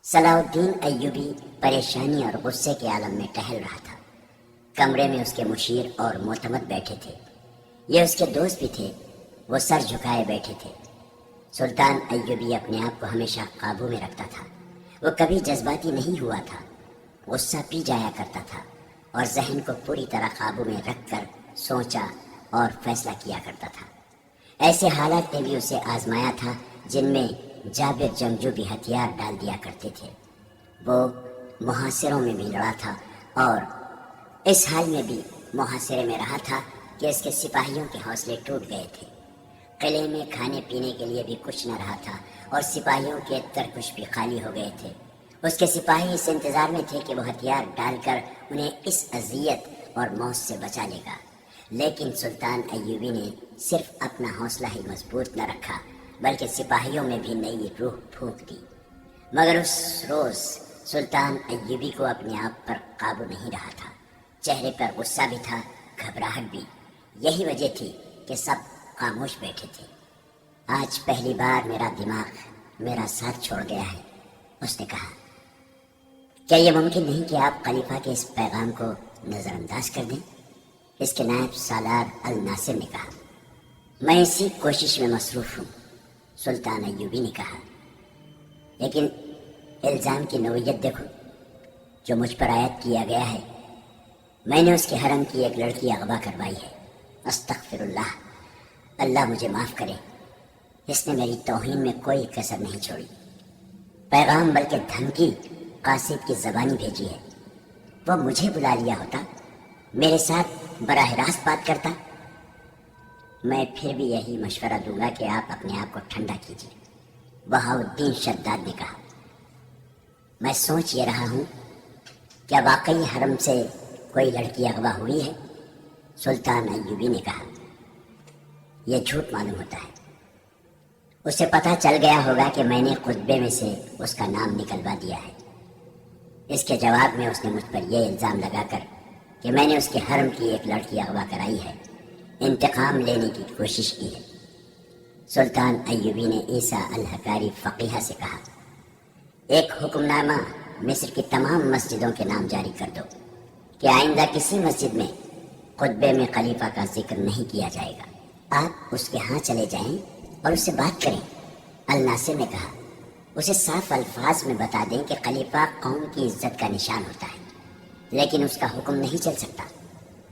صلاح الدین ایوبی پریشانی اور غصے کے عالم میں ٹہل رہا تھا۔ کمرے میں اس کے مشیر اور معتمد بیٹھے تھے، یہ اس کے دوست بھی تھے۔ وہ سر جھکائے بیٹھے تھے۔ سلطان ایوبی اپنے آپ کو ہمیشہ قابو میں رکھتا تھا۔ وہ کبھی جذباتی نہیں ہوا تھا، غصہ پی جایا کرتا تھا اور ذہن کو پوری طرح قابو میں رکھ کر سوچا اور فیصلہ کیا کرتا تھا۔ ایسے حالات نے بھی اسے آزمایا تھا جن میں جابر جنگجو بھی ہتھیار ڈال دیا کرتے تھے۔ وہ محاصروں میں بھی لڑا تھا اور اس حال میں بھی محاصرے میں رہا تھا کہ اس کے سپاہیوں کے حوصلے ٹوٹ گئے تھے۔ قلعے میں کھانے پینے کے لیے بھی کچھ نہ رہا تھا اور سپاہیوں کے ترکش بھی خالی ہو گئے تھے۔ اس کے سپاہی اس انتظار میں تھے کہ وہ ہتھیار ڈال کر انہیں اس اذیت اور موت سے بچا لے گا، لیکن سلطان ایوبی نے صرف اپنا حوصلہ ہی مضبوط نہ رکھا بلکہ سپاہیوں میں بھی نئی روح پھونک دی۔ مگر اس روز سلطان ایوبی کو اپنے آپ پر قابو نہیں رہا تھا۔ چہرے پر غصہ بھی تھا، گھبراہٹ بھی۔ یہی وجہ تھی کہ سب خاموش بیٹھے تھے۔ آج پہلی بار میرا دماغ میرا ساتھ چھوڑ گیا ہے، اس نے کہا۔ کیا یہ ممکن نہیں کہ آپ خلیفہ کے اس پیغام کو نظر انداز کر دیں؟ اس کے نائب سالار الناصر نے کہا۔ میں اسی کوشش میں مصروف ہوں، سلطان ایوبی نے کہا، لیکن الزام کی نوعیت دیکھو جو مجھ پر عائد کیا گیا ہے۔ میں نے اس کے حرم کی ایک لڑکی اغوا کروائی ہے۔ استغفر اللہ، اللہ مجھے معاف کرے۔ اس نے میری توہین میں کوئی کسر نہیں چھوڑی۔ پیغام بلکہ دھمکی قاصد کی زبانی بھیجی ہے۔ وہ مجھے بلا لیا ہوتا، میرے ساتھ براہ راست بات کرتا۔ میں پھر بھی یہی مشورہ دوں گا کہ آپ اپنے آپ کو ٹھنڈا کیجیے، بہاؤالدین شداد نے کہا۔ میں سوچ یہ رہا ہوں، کیا واقعی حرم سے کوئی لڑکی اغوا ہوئی ہے؟ سلطان ایوبی نے کہا۔ یہ جھوٹ معلوم ہوتا ہے۔ اسے پتہ چل گیا ہوگا کہ میں نے خطبے میں سے اس کا نام نکلوا دیا ہے۔ اس کے جواب میں اس نے مجھ پر یہ الزام لگا کر کہ میں نے اس کے حرم کی ایک لڑکی اغوا کرائی ہے، انتقام لینے کی کوشش کی ہے۔ سلطان ایوبی نے عیسیٰ الحکاری فقیہ سے کہا، ایک حکم نامہ مصر کی تمام مسجدوں کے نام جاری کر دو کہ آئندہ کسی مسجد میں خطبے میں خلیفہ کا ذکر نہیں کیا جائے گا۔ آپ اس کے ہاں چلے جائیں اور اس سے بات کریں، الناصر نے کہا۔ اسے صاف الفاظ میں بتا دیں کہ خلیفہ قوم کی عزت کا نشان ہوتا ہے، لیکن اس کا حکم نہیں چل سکتا،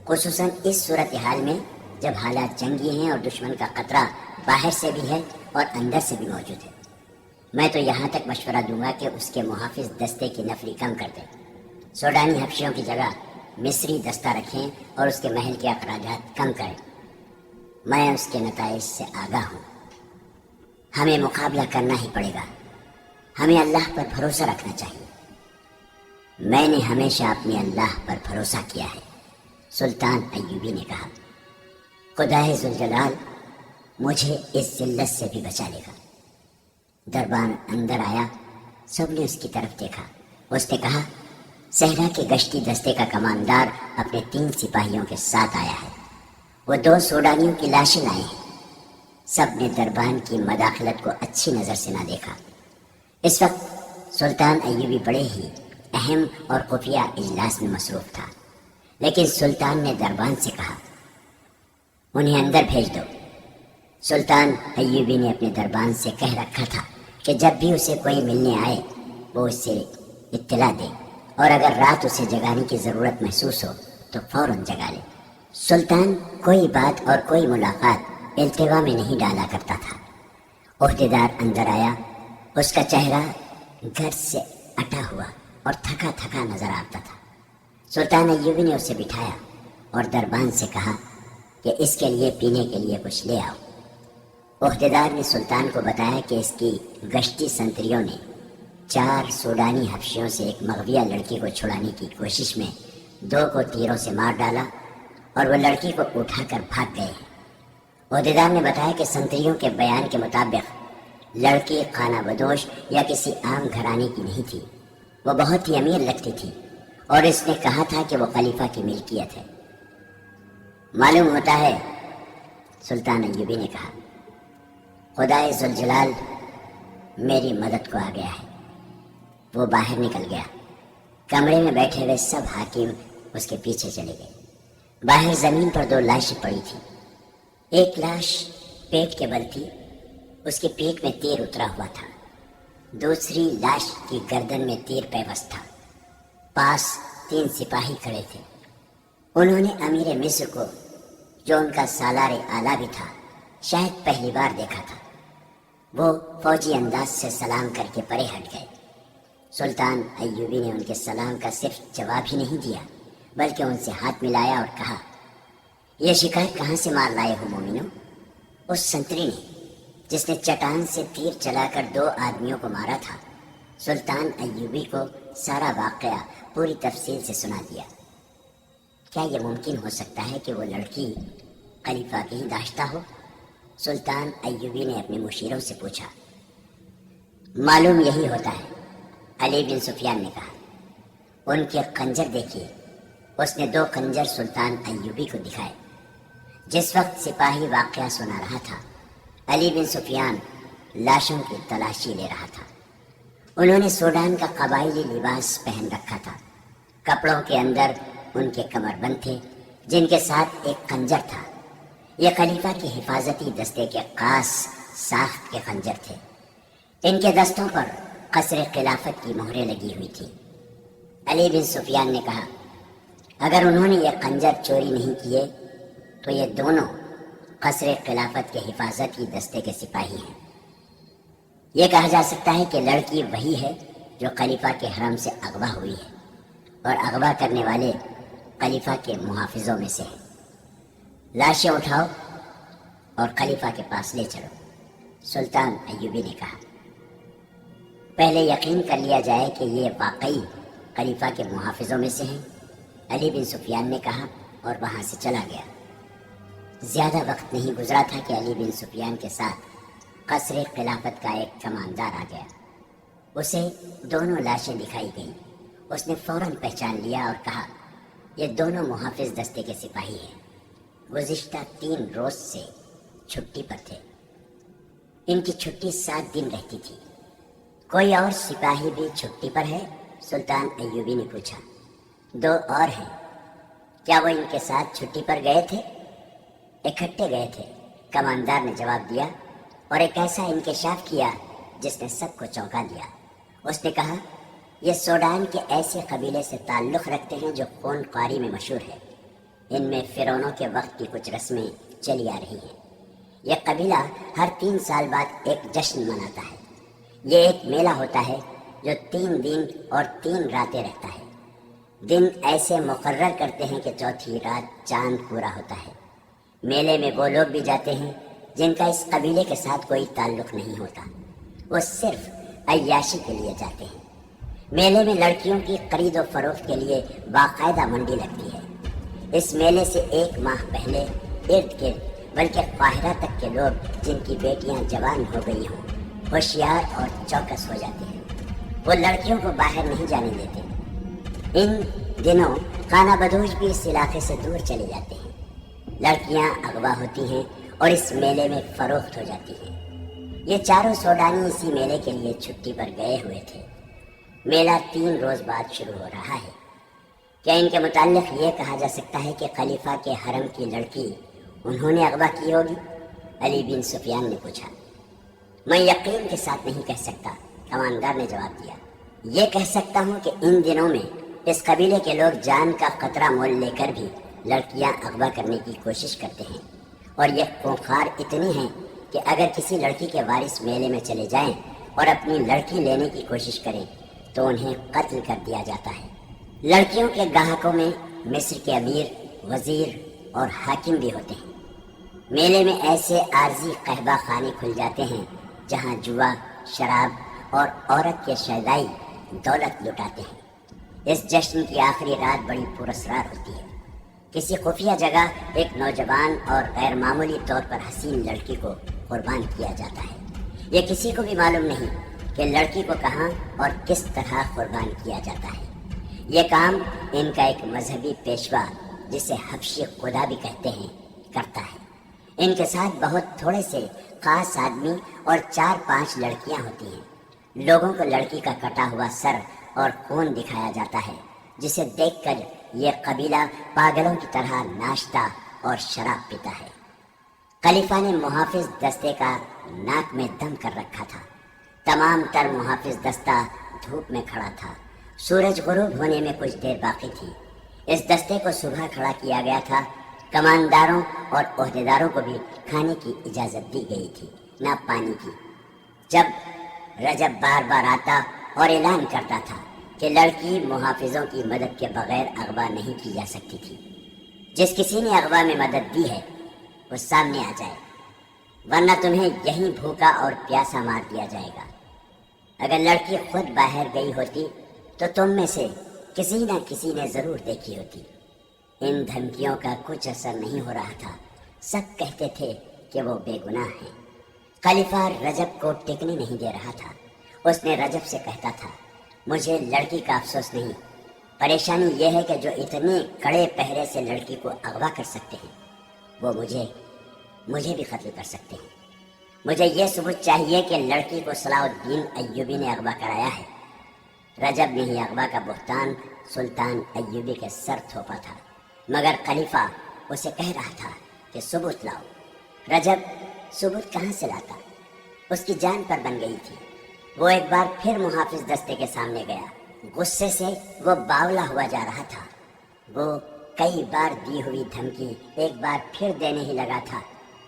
خصوصاً اس صورتحال میں جب حالات جنگی ہیں اور دشمن کا خطرہ باہر سے بھی ہے اور اندر سے بھی موجود ہے۔ میں تو یہاں تک مشورہ دوں گا کہ اس کے محافظ دستے کی نفری کم کر دیں، سوڈانی حبشیوں کی جگہ مصری دستہ رکھیں اور اس کے محل کے اخراجات کم کریں۔ میں اس کے نتائج سے آگاہ ہوں۔ ہمیں مقابلہ کرنا ہی پڑے گا۔ ہمیں اللہ پر بھروسہ رکھنا چاہیے۔ میں نے ہمیشہ اپنے اللہ پر بھروسہ کیا ہے، سلطان ایوبی نے کہا۔ خدائے ذوالجلال مجھے اس ذلت سے بھی بچا لے گا۔ دربان اندر آیا، سب نے اس کی طرف دیکھا۔ اس نے کہا، صحرا کے گشتی دستے کا کماندار اپنے 3 سپاہیوں کے ساتھ آیا ہے۔ وہ 2 سوڈانیوں کی لاشیں لائے ہیں۔ سب نے دربان کی مداخلت کو اچھی نظر سے نہ دیکھا۔ اس وقت سلطان ایوبی بڑے ہی اہم اور خفیہ اجلاس میں مصروف تھا، لیکن سلطان نے دربان سے کہا، انہیں اندر بھیج دو۔ سلطان ایوبی نے اپنے دربان سے کہہ رکھا تھا کہ جب بھی اسے کوئی ملنے آئے وہ اس سے اطلاع دے، اور اگر رات اسے جگانے کی ضرورت محسوس ہو تو فوراً جگا لے۔ سلطان کوئی بات اور کوئی ملاقات التوا میں نہیں ڈالا کرتا تھا۔ عہدیدار اندر آیا، اس کا چہرہ گرد سے اٹا ہوا اور تھکا تھکا نظر آتا تھا۔ سلطان ایوبی نے اسے بٹھایا اور دربان سے کہا کہ اس کے لیے پینے کے لیے کچھ لے آؤ۔ عہدیدار نے سلطان کو بتایا کہ اس کی گشتی سنتریوں نے 4 سوڈانی حبشیوں سے ایک مغویہ لڑکی کو چھڑانے کی کوشش میں 2 کو تیروں سے مار ڈالا اور وہ لڑکی کو اٹھا کر بھاگ گئے ہیں۔ عہدیدار نے بتایا کہ سنتریوں کے بیان کے مطابق لڑکی خانہ بدوش یا کسی عام گھرانے کی نہیں تھی، وہ بہت ہی امیر لگتی تھی اور اس نے کہا تھا کہ وہ خلیفہ کی ملکیت ہے۔ معلوم ہوتا ہے، سلطان ایوبی نے کہا، خدائے ذوالجلال میری مدد کو آ گیا ہے۔ وہ باہر نکل گیا۔ کمرے میں بیٹھے ہوئے سب حاکم اس کے پیچھے چلے گئے۔ باہر زمین پر 2 لاشیں پڑی تھی۔ ایک لاش پیٹ کے بل تھی، اس کے پیٹ میں تیر اترا ہوا تھا۔ دوسری لاش کی گردن میں تیر پیوست تھا۔ پاس 3 سپاہی کھڑے تھے۔ انہوں نے امیر مصر کو، جو ان کا سالار اعلیٰ بھی تھا، شاید پہلی بار دیکھا تھا۔ وہ فوجی انداز سے سلام کر کے پرے ہٹ گئے۔ سلطان ایوبی نے ان کے سلام کا صرف جواب ہی نہیں دیا، بلکہ ان سے ہاتھ ملایا اور کہا، یہ شکایت کہاں سے مار لائے ہو مومنو؟ اس سنتری نے جس نے چٹان سے تیر چلا کر 2 آدمیوں کو مارا تھا۔ سلطان ایوبی کو سارا واقعہ پوری تفصیل سے سنا دیا۔ کیا یہ ممکن ہو سکتا ہے کہ وہ لڑکی خلیفہ کی ہی داشتہ ہو؟ سلطان ایوبی نے اپنے مشیروں سے پوچھا۔ معلوم یہی ہوتا ہے، علی بن سفیان نے کہا۔ ان کے خنجر دیکھیے۔ اس نے 2 خنجر سلطان ایوبی کو دکھائے۔ جس وقت سپاہی واقعہ سنا رہا تھا، علی بن سفیان لاشوں کی تلاشی لے رہا تھا۔ انہوں نے سوڈان کا قبائلی لباس پہن رکھا تھا۔ کپڑوں کے اندر ان کے کمر بند تھے، جن کے ساتھ ایک خنجر تھا۔ یہ خلیفہ کی حفاظتی دستے کے خاص ساخت کے خنجر تھے۔ ان کے دستوں پر قصر خلافت کی مہریں لگی ہوئی تھی۔ علی بن سفیان نے کہا، اگر انہوں نے یہ خنجر چوری نہیں کیے تو یہ دونوں قصر خلافت کے حفاظتی دستے کے سپاہی ہیں۔ یہ کہا جا سکتا ہے کہ لڑکی وہی ہے جو خلیفہ کے حرم سے اغوا ہوئی ہے، اور اغوا کرنے والے خلیفہ کے محافظوں میں سے ہیں۔ لاشیں اٹھاؤ اور خلیفہ کے پاس لے چلو، سلطان ایوبی نے کہا۔ پہلے یقین کر لیا جائے کہ یہ واقعی خلیفہ کے محافظوں میں سے ہیں، علی بن سفیان نے کہا، اور وہاں سے چلا گیا۔ زیادہ وقت نہیں گزرا تھا کہ علی بن سفیان کے ساتھ قصر خلافت کا ایک کماندار آ گیا۔ اسے دونوں لاشیں دکھائی گئیں۔ اس نے فوراً پہچان لیا اور کہا، یہ دونوں محافظ دستے کے سپاہی ہیں، گزشتہ 3 روز سے چھٹی پر تھے۔ ان کی چھٹی 7 دن رہتی تھی۔ کوئی اور سپاہی بھی چھٹی پر ہے؟ سلطان ایوبی نے پوچھا۔ 2 اور ہیں۔ کیا وہ ان کے ساتھ چھٹی پر گئے تھے؟ اکٹھے گئے تھے، کماندار نے جواب دیا، اور ایک ایسا انکشاف کیا جس نے سب کو چونکا دیا۔ اس نے کہا، یہ سوڈان کے ایسے قبیلے سے تعلق رکھتے ہیں جو خون خواری میں مشہور ہے۔ ان میں فرعونوں کے وقت کی کچھ رسمیں چلی آ رہی ہیں۔ یہ قبیلہ ہر 3 سال بعد ایک جشن مناتا ہے۔ یہ ایک میلہ ہوتا ہے جو 3 دن اور 3 راتیں رہتا ہے۔ دن ایسے مقرر کرتے ہیں کہ چوتھی رات چاند پورا ہوتا ہے۔ میلے میں وہ لوگ بھی جاتے ہیں جن کا اس قبیلے کے ساتھ کوئی تعلق نہیں ہوتا، وہ صرف عیاشی کے لیے جاتے ہیں۔ میلے میں لڑکیوں کی خرید و فروخت کے لیے باقاعدہ منڈی لگتی ہے۔ اس میلے سے 1 ماہ پہلے ارد گرد بلکہ قاہرہ تک کے لوگ جن کی بیٹیاں جوان ہو گئی ہوں ہوشیار اور چوکس ہو جاتے ہیں۔ وہ لڑکیوں کو باہر نہیں جانے دیتے۔ ان دنوں خانہ بدوش بھی اس علاقے سے دور چلے جاتے ہیں۔ لڑکیاں اغوا ہوتی ہیں اور اس میلے میں فروخت ہو جاتی ہیں۔ یہ چاروں سوڈانی اسی میلے کے لیے چھٹی پر گئے ہوئے تھے۔ میلہ 3 روز بعد شروع ہو رہا ہے۔ کیا ان کے متعلق یہ کہا جا سکتا ہے کہ خلیفہ کے حرم کی لڑکی انہوں نے اغوا کی ہوگی؟ علی بن سفیان نے پوچھا۔ میں یقین کے ساتھ نہیں کہہ سکتا، کماندار نے جواب دیا۔ یہ کہہ سکتا ہوں کہ ان دنوں میں اس قبیلے کے لوگ جان کا خطرہ مول لے کر بھی لڑکیاں اغوا کرنے کی کوشش کرتے ہیں، اور یہ خونخوار اتنے ہیں کہ اگر کسی لڑکی کے وارث میلے میں چلے جائیں اور اپنی لڑکی لینے کی کوشش کریں تو انہیں قتل کر دیا جاتا ہے۔ لڑکیوں کے گاہکوں میں مصر کے امیر، وزیر اور حاکم بھی ہوتے ہیں۔ میلے میں ایسے عارضی قہبہ خانے کھل جاتے ہیں جہاں جوا، شراب اور عورت کے شیدائی دولت لٹاتے ہیں۔ اس جشن کی آخری رات بڑی پراسرار ہوتی ہے۔ کسی خفیہ جگہ ایک نوجوان اور غیر معمولی طور پر حسین لڑکی کو قربان کیا جاتا ہے۔ یہ کسی کو بھی معلوم نہیں کہ لڑکی کو کہاں اور کس طرح قربان کیا جاتا ہے۔ یہ کام ان کا ایک مذہبی پیشوا، جسے حبشی خدا بھی کہتے ہیں، کرتا ہے۔ ان کے ساتھ بہت تھوڑے سے خاص آدمی اور 4-5 لڑکیاں ہوتی ہیں۔ لوگوں کو لڑکی کا کٹا ہوا سر اور خون دکھایا جاتا ہے، جسے دیکھ کر یہ قبیلہ پاگلوں کی طرح ناشتہ اور شراب پیتا ہے۔ خلیفہ نے محافظ دستے کا ناک میں دم کر رکھا تھا۔ تمام تر محافظ دستہ دھوپ میں کھڑا تھا۔ سورج غروب ہونے میں کچھ دیر باقی تھی۔ اس دستے کو صبح کھڑا کیا گیا تھا۔ کمانداروں اور عہدیداروں کو بھی کھانے کی اجازت دی گئی تھی، نہ پانی کی۔ جب رجب بار بار آتا اور اعلان کرتا تھا کہ لڑکی محافظوں کی مدد کے بغیر اغوا نہیں کی جا سکتی تھی۔ جس کسی نے اغوا میں مدد دی ہے وہ سامنے آ جائے، ورنہ تمہیں یہیں بھوکا اور پیاسا مار دیا جائے گا۔ اگر لڑکی خود باہر گئی ہوتی تو تم میں سے کسی نہ کسی نے ضرور دیکھی ہوتی۔ ان دھمکیوں کا کچھ اثر نہیں ہو رہا تھا۔ سب کہتے تھے کہ وہ بے گناہ ہیں۔ خلیفہ رجب کو ٹکنے نہیں دے رہا تھا۔ اس نے رجب سے کہتا تھا، مجھے لڑکی کا افسوس نہیں، پریشانی یہ ہے کہ جو اتنے کڑے پہرے سے لڑکی کو اغوا کر سکتے ہیں وہ مجھے بھی قتل کر سکتے ہیں۔ مجھے یہ ثبوت چاہیے کہ لڑکی کو صلاح الدین ایوبی نے اغوا کرایا ہے۔ رجب نے ہی اغوا کا بہتان سلطان ایوبی کے سر تھوپا تھا، مگر خلیفہ اسے کہہ رہا تھا کہ ثبوت لاؤ۔ رجب ثبوت کہاں سے لاتا؟ اس کی جان پر بن گئی تھی۔ وہ ایک بار پھر محافظ دستے کے سامنے گیا۔ غصے سے وہ باولا ہوا جا رہا تھا۔ وہ کئی بار دی ہوئی دھمکی ایک بار پھر دینے ہی لگا تھا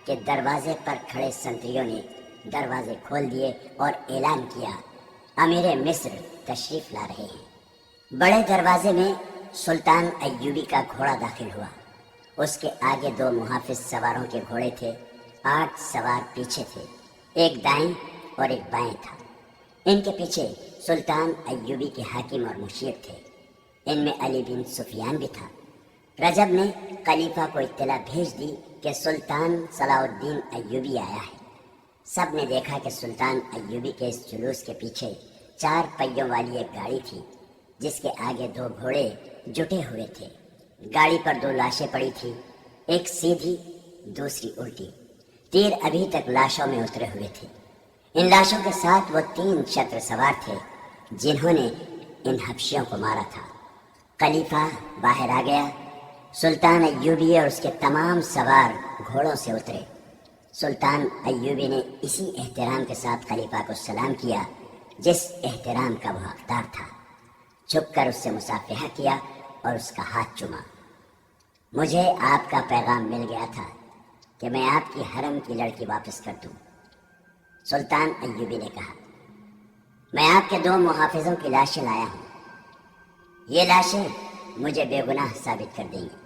کہ دروازے پر کھڑے سنتریوں نے دروازے کھول دیے اور اعلان کیا، امیر مصر تشریف لا رہے ہیں۔ بڑے دروازے میں سلطان ایوبی کا گھوڑا داخل ہوا۔ اس کے آگے 2 محافظ سواروں کے گھوڑے تھے، 8 سوار پیچھے تھے، ایک دائیں اور ایک بائیں تھا۔ ان کے پیچھے سلطان ایوبی کے حاکم اور مشیر تھے۔ ان میں علی بن سفیان بھی تھا۔ رجب نے خلیفہ کو اطلاع بھیج دی کہ سلطان صلاح الدین ایوبی آیا ہے۔ سب نے دیکھا کہ سلطان ایوبی کے اس جلوس کے پیچھے 4 پہیوں والی ایک گاڑی تھی، جس کے آگے 2 گھوڑے جٹے ہوئے تھے۔ گاڑی پر 2 لاشیں پڑی تھی، ایک سیدھی دوسری الٹی۔ تیر ابھی تک لاشوں میں اترے ہوئے تھے۔ ان لاشوں کے ساتھ وہ 3 چتر سوار تھے جنہوں نے ان حبشیوں کو مارا تھا۔ خلیفہ باہر آ گیا۔ سلطان ایوبی اور اس کے تمام سوار گھوڑوں سے اترے۔ سلطان ایوبی نے اسی احترام کے ساتھ خلیفہ کو سلام کیا جس احترام کا وہ حقدار تھا۔ جھک کر اس سے مصافحہ کیا اور اس کا ہاتھ چوما۔ مجھے آپ کا پیغام مل گیا تھا کہ میں آپ کی حرم کی لڑکی واپس کر دوں۔ سلطان ایوبی نے کہا، میں آپ کے 2 محافظوں کی لاشیں لایا ہوں۔ یہ لاشیں مجھے بے گناہ ثابت کر دیں گی،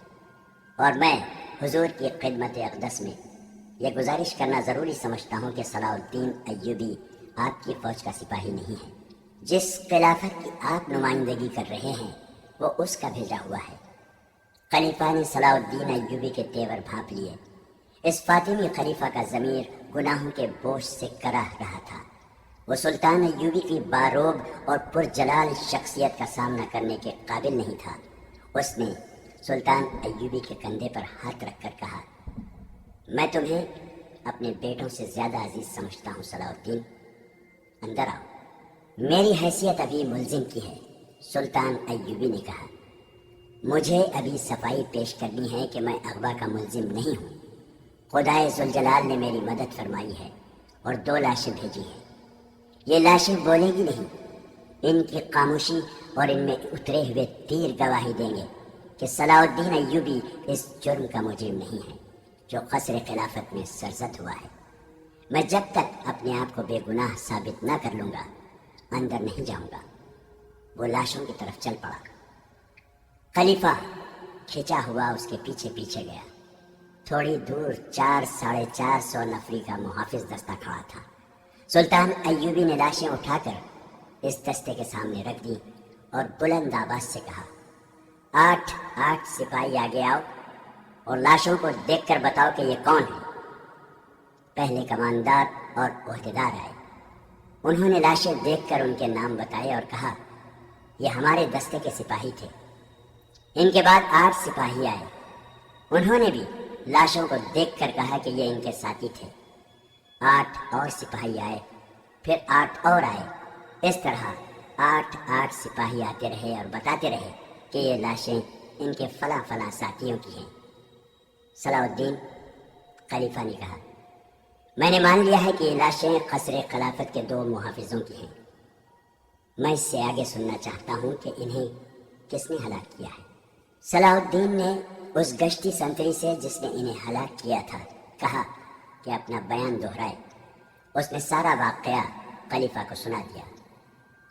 اور میں حضور کی خدمت اقدس میں یہ گزارش کرنا ضروری سمجھتا ہوں کہ صلاح الدین ایوبی آپ کی فوج کا سپاہی نہیں ہے۔ جس خلافت کی آپ نمائندگی کر رہے ہیں وہ اس کا بھیجا ہوا ہے۔ خلیفہ نے صلاح الدین ایوبی کے تیور بھانپ لیے۔ اس فاطمی خلیفہ کا ضمیر گناہوں کے بوجھ سے کرا رہا تھا۔ وہ سلطان ایوبی کی باروب اور پرجلال شخصیت کا سامنا کرنے کے قابل نہیں تھا۔ اس نے سلطان ایوبی کے کندھے پر ہاتھ رکھ کر کہا، میں تمہیں اپنے بیٹوں سے زیادہ عزیز سمجھتا ہوں صلاح الدین، اندر آؤ۔ میری حیثیت ابھی ملزم کی ہے، سلطان ایوبی نے کہا۔ مجھے ابھی صفائی پیش کرنی ہے کہ میں اغوا کا ملزم نہیں ہوں۔ خدائے ذوالجلال نے میری مدد فرمائی ہے اور 2 لاشیں بھیجی ہیں۔ یہ لاشیں بولیں گی نہیں، ان کی خاموشی اور ان میں اترے ہوئے تیر گواہی دیں گے کہ صلاح الدین ایوبی اس جرم کا مجرم نہیں ہے جو قصر خلافت میں سرزد ہوا ہے۔ میں جب تک اپنے آپ کو بے گناہ ثابت نہ کر لوں گا اندر نہیں جاؤں گا۔ وہ لاشوں کی طرف چل پڑا۔ خلیفہ کھینچا ہوا اس کے پیچھے پیچھے گیا۔ تھوڑی دور 400-450 نفری کا محافظ دستہ کھڑا تھا۔ سلطان ایوبی نے لاشیں اٹھا کر اس دستے کے سامنے رکھ دی اور بلند آواز سے کہا، 8 سپاہی آگے آؤ اور لاشوں کو دیکھ کر بتاؤ کہ یہ کون ہے۔ پہلے کماندار اور عہدیدار آئے۔ انہوں نے لاشیں دیکھ کر ان کے نام بتائے اور کہا، یہ ہمارے دستے کے سپاہی تھے۔ ان کے بعد 8 سپاہی آئے۔ انہوں نے بھی لاشوں کو دیکھ کر کہا کہ یہ ان کے ساتھی تھے۔ 8 اور سپاہی آئے، پھر 8 اور آئے۔ اس طرح 8 سپاہی آتے رہے اور بتاتے رہے کہ یہ لاشیں ان کے فلاں فلاں ساتھیوں کی ہیں۔ صلاح الدین خلیفہ نے کہا، میں نے مان لیا ہے کہ یہ لاشیں قصر خلافت کے 2 محافظوں کی ہیں۔ میں اس سے آگے سننا چاہتا ہوں کہ انہیں کس نے ہلاک کیا ہے۔ صلاح الدین نے اس گشتی سنتری سے جس نے انہیں ہلاک کیا تھا کہا کہ اپنا بیان دہرائے۔ اس نے سارا واقعہ خلیفہ کو سنا دیا۔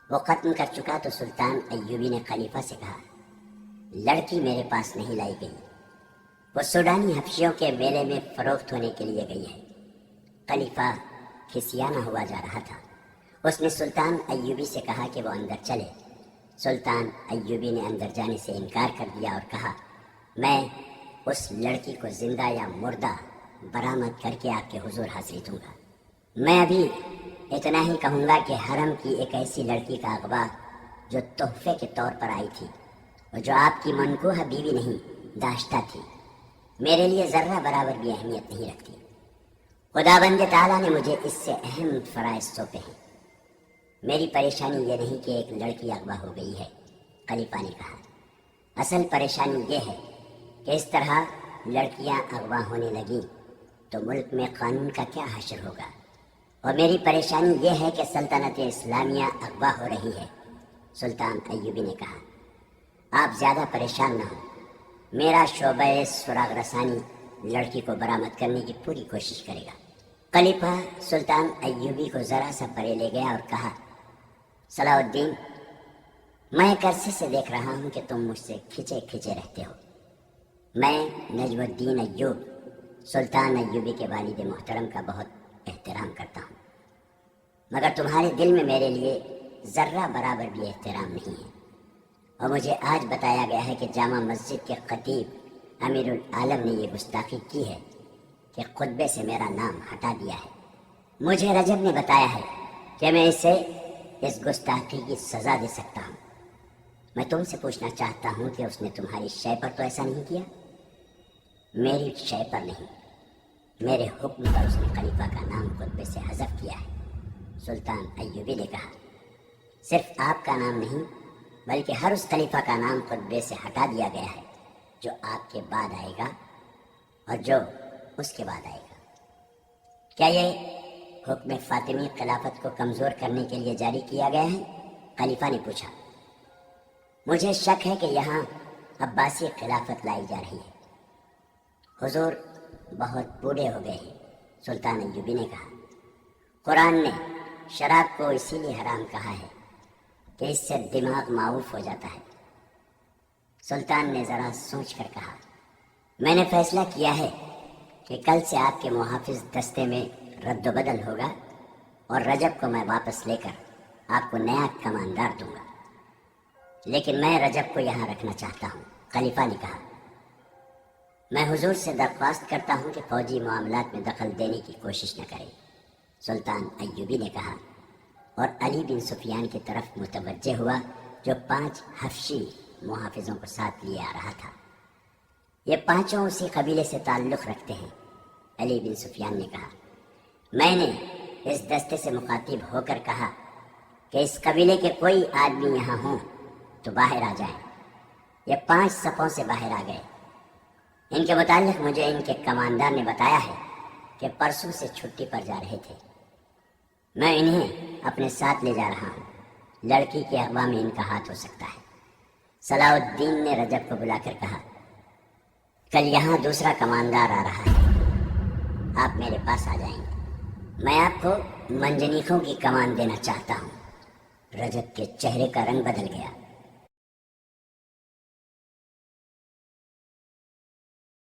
وہ ختم کر چکا تو سلطان ایوبی نے خلیفہ سے کہا، لڑکی میرے پاس نہیں لائی گئی، وہ سوڈانی حبشیوں کے میلے میں فروخت ہونے کے لیے گئی ہے۔ خلیفہ کھسیانہ ہوا جا رہا تھا۔ اس نے سلطان ایوبی سے کہا کہ وہ اندر چلے۔ سلطان ایوبی نے اندر جانے سے انکار کر دیا اور کہا، میں اس لڑکی کو زندہ یا مردہ برآمد کر کے آپ کے حضور حاضری دوں گا۔ میں ابھی اتنا ہی کہوں گا کہ حرم کی ایک ایسی لڑکی کا اغوا جو تحفے کے طور پر آئی تھی اور جو آپ کی منکوہ بیوی نہیں داشتہ تھی، میرے لیے ذرہ برابر بھی اہمیت نہیں رکھتی۔ خداوند تعالیٰ نے مجھے اس سے اہم فرائض سونپے ہیں۔ میری پریشانی یہ نہیں کہ ایک لڑکی اغوا ہو گئی ہے، خلیفہ نے کہا، اصل پریشانی یہ ہے کہ اس طرح لڑکیاں اغوا ہونے لگیں تو ملک میں قانون کا کیا حشر ہوگا، اور میری پریشانی یہ ہے کہ سلطنت اسلامیہ اغوا ہو رہی ہے۔ سلطان ایوبی نے کہا، آپ زیادہ پریشان نہ ہوں، میرا شعبہ سراغ رسانی لڑکی کو برآمد کرنے کی پوری کوشش کرے گا۔ خلیفہ سلطان ایوبی کو ذرا سا پرے لے گیا اور کہا، صلاح الدین، میں ایک عرصے سے دیکھ رہا ہوں کہ تم مجھ سے کھچے کھچے رہتے ہو۔ میں نجم الدین ایوب سلطان ایوبی کے والد محترم کا بہت احترام کرتا ہوں، مگر تمہارے دل میں میرے لیے ذرہ برابر بھی احترام نہیں ہے، اور مجھے آج بتایا گیا ہے کہ جامع مسجد کے خطیب امیر العالم نے یہ گستاخی کی ہے کہ خطبے سے میرا نام ہٹا دیا ہے۔ مجھے رجب نے بتایا ہے کہ میں اسے اس گستاخی کی سزا دے سکتا ہوں۔ میں تم سے پوچھنا چاہتا ہوں کہ اس نے تمہاری شے پر تو ایسا نہیں کیا؟ میری شے پر نہیں، میرے حکم پر اس نے خلیفہ کا نام خطبے سے حذف کیا ہے۔ سلطان ایوبی نے کہا، صرف آپ کا نام نہیں بلکہ ہر اس خلیفہ کا نام خطبے سے ہٹا دیا گیا ہے جو آپ کے بعد آئے گا اور جو اس کے بعد آئے گا۔ کیا یہ حکم فاطمی خلافت کو کمزور کرنے کے لیے جاری کیا گیا ہے؟ خلیفہ نے پوچھا۔ مجھے شک ہے کہ یہاں عباسی خلافت لائی جا رہی ہے۔ حضور بہت بوڑھے ہو گئے ہیں، سلطان ایوبی نے کہا۔ قرآن نے شراب کو اسی لیے حرام کہا ہے کہ اس سے دماغ معاوف ہو جاتا ہے۔ سلطان نے ذرا سوچ کر کہا، میں نے فیصلہ کیا ہے کہ کل سے آپ کے محافظ دستے میں رد و بدل ہوگا اور رجب کو میں واپس لے کر آپ کو نیا کماندار دوں گا، لیکن میں رجب کو یہاں رکھنا چاہتا ہوں۔ خلیفہ نے کہا، میں حضور سے درخواست کرتا ہوں کہ فوجی معاملات میں دخل دینے کی کوشش نہ کرے۔ سلطان ایوبی نے کہا اور علی بن سفیان کی طرف متوجہ ہوا جو 5 حبشی محافظوں کو ساتھ لیے آ رہا تھا۔ یہ 5 اسی قبیلے سے تعلق رکھتے ہیں۔ علی بن سفیان نے کہا، میں نے اس دستے سے مخاطب ہو کر کہا کہ اس قبیلے کے کوئی آدمی یہاں ہوں تو باہر آ جائیں۔ یہ 5 صفوں سے باہر آ گئے۔ ان کے متعلق مجھے ان کے کماندار نے بتایا ہے کہ پرسوں سے چھٹی پر جا رہے تھے۔ میں انہیں اپنے ساتھ لے جا رہا ہوں، لڑکی کے اغوا میں ان کا ہاتھ ہو سکتا ہے۔ صلاح الدین نے رجب کو بلا کر کہا، کل یہاں دوسرا کماندار آ رہا ہے، آپ میرے پاس آ جائیں گے، میں آپ کو منجنیقوں کی کمان دینا چاہتا ہوں۔ رجب کے چہرے کا رنگ بدل گیا۔